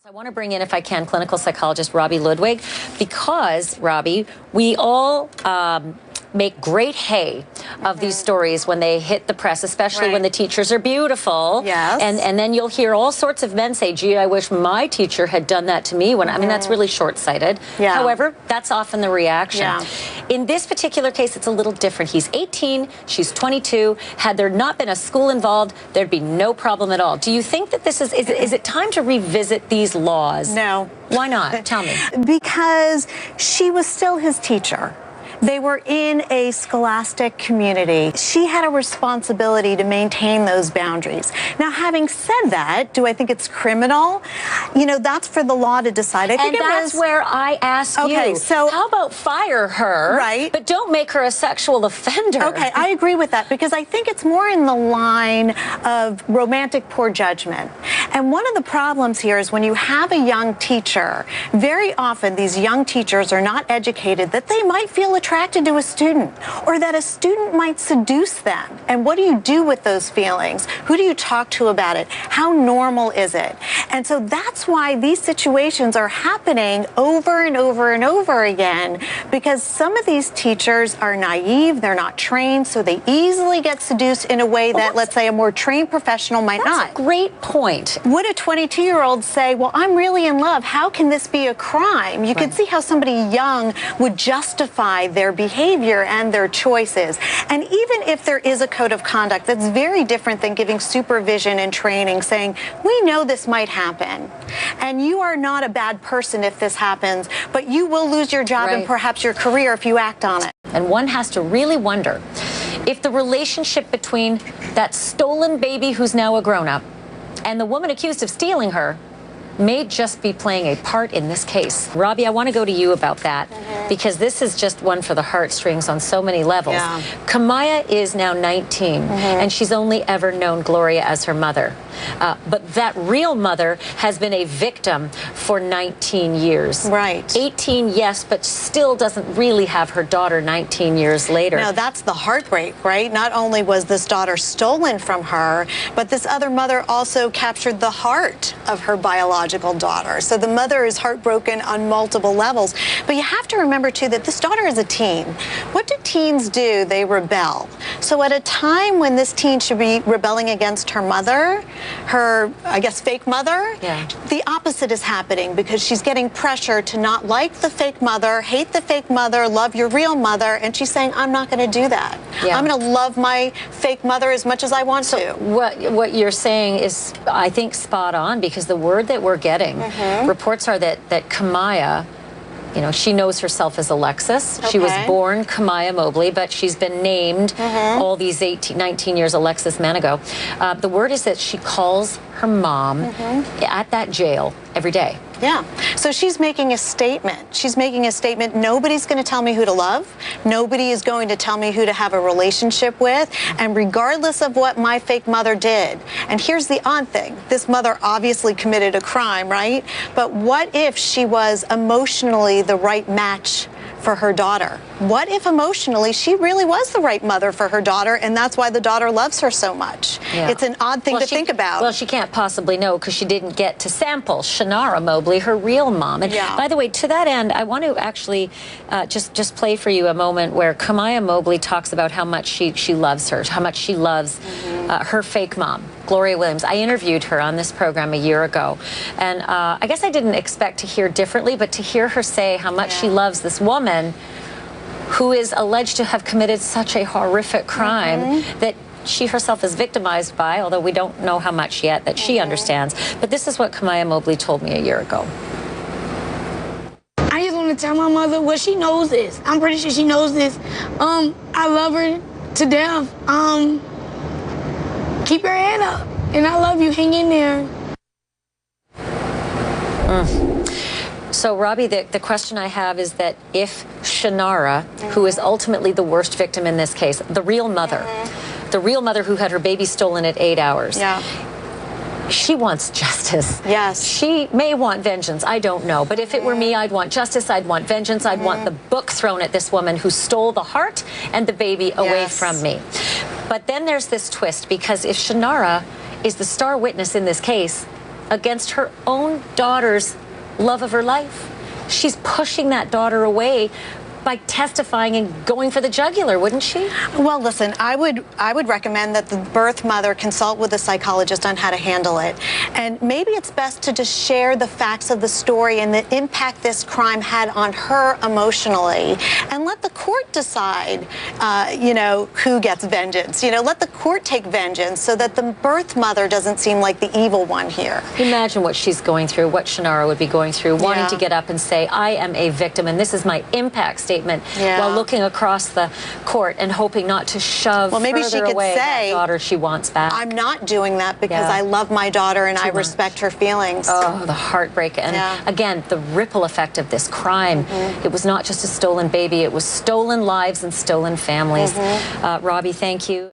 I want to bring in, if I can, clinical psychologist Robi Ludwig, because, Robi, we all make great hay of these stories when they hit the press, especially when the teachers are beautiful. Yes. And then you'll hear all sorts of men say, gee, I wish my teacher had done that to me. When I mean, that's really short-sighted. Yeah. However, that's often the reaction. Yeah. In this particular case, it's a little different. He's 18, she's 22. Had there not been a school involved, there'd be no problem at all. Do you think that this is it time to revisit these laws? No. Why not? Tell me. Because she was still his teacher. They were in a scholastic community. She had a responsibility to maintain those boundaries. Now, having said that, do I think it's criminal? You know, that's for the law to decide. I think that's where I ask you. So how about fire her, right, but don't make her a sexual offender? Okay, I agree with that, because I think it's more in the line of romantic poor judgment. And one of the problems here is when you have a young teacher, very often these young teachers are not educated that they might feel attracted to a student, or that a student might seduce them. And what do you do with those feelings? Who do you talk to about it? How normal is it? And so that's why these situations are happening over and over and over again, because some of these teachers are naive, they're not trained, so they easily get seduced in a way that, let's say, a more trained professional might not. That's a great point. Would a 22-year-old say, well, I'm really in love, how can this be a crime? You could see how somebody young would justify their behavior and their choices. And even if there is a code of conduct, that's very different than giving supervision and training, saying, we know this might happen, and you are not a bad person if this happens, but you will lose your job and perhaps your career if you act on it. And one has to really wonder if the relationship between that stolen baby who's now a grown-up and the woman accused of stealing her may just be playing a part in this case. Robi, I want to go to you about that, because this is just one for the heartstrings on so many levels. Kamiyah is now 19, and she's only ever known Gloria as her mother. But that real mother has been a victim for 19 years. Right. 18, yes, but still doesn't really have her daughter 19 years later. Now, that's the heartbreak, right? Not only was this daughter stolen from her, but this other mother also captured the heart of her biological daughter. So the mother is heartbroken on multiple levels. But you have to remember, too, that this daughter is a teen. What do teens do? They rebel. So at a time when this teen should be rebelling against her mother, her, I guess, fake mother, the opposite is happening, because she's getting pressure to not like the fake mother, hate the fake mother, love your real mother, and she's saying, I'm not going to do that. I'm going to love my fake mother as much as I want to. What you're saying is, I think, spot on, because the word that we're getting, reports are that Kamiyah, you know, she knows herself as Alexis. She was born Kamiyah Mobley, but she's been named all these 19 years Alexis Manigo. The word is that she calls her mom at that jail every day. Yeah. So she's making a statement. She's making a statement. Nobody's going to tell me who to love. Nobody is going to tell me who to have a relationship with. And regardless of what my fake mother did, and here's the odd thing, this mother obviously committed a crime, right? But what if she was emotionally the right match for her daughter? What if emotionally she really was the right mother for her daughter, and that's why the daughter loves her so much? It's an odd thing to think about. Well, she can't possibly know, because she didn't get to sample Shannara Mobley, her real mom. And by the way, to that end, I want to actually just play for you a moment where Kamiyah Mobley talks about how much she loves her, how much she loves her fake mom, Gloria Williams. I interviewed her on this program a year ago, and I guess I didn't expect to hear differently, but to hear her say how much she loves this woman who is alleged to have committed such a horrific crime that she herself is victimized by, although we don't know how much yet that she understands. But this is what Kamiyah Mobley told me a year ago. I just want to tell my mother what she knows this. I'm pretty sure she knows this. I love her to death. Keep your head up, and I love you. Hang in there. So, Robi, the question I have is that if Shannara, who is ultimately the worst victim in this case, the real mother who had her baby stolen at 8 hours, she wants justice. Yes. She may want vengeance. I don't know. But if it were me, I'd want justice. I'd want vengeance. I'd want the book thrown at this woman who stole the heart and the baby away from me. But then there's this twist, because if Shannara is the star witness in this case, against her own daughter's love of her life. She's pushing that daughter away by testifying and going for the jugular, wouldn't she? Well, listen, I would recommend that the birth mother consult with a psychologist on how to handle it. And maybe it's best to just share the facts of the story and the impact this crime had on her emotionally, and let the court decide, you know, who gets vengeance. You know, let the court take vengeance so that the birth mother doesn't seem like the evil one here. Imagine what she's going through, what Shannara would be going through, wanting to get up and say, I am a victim and this is my impact statement, while looking across the court and hoping not to shove maybe she could away say, that daughter she wants back. I'm not doing that because I love my daughter and I respect her feelings. Oh, the heartbreak. And again, the ripple effect of this crime. It was not just a stolen baby, it was stolen lives and stolen families. Robi, thank you.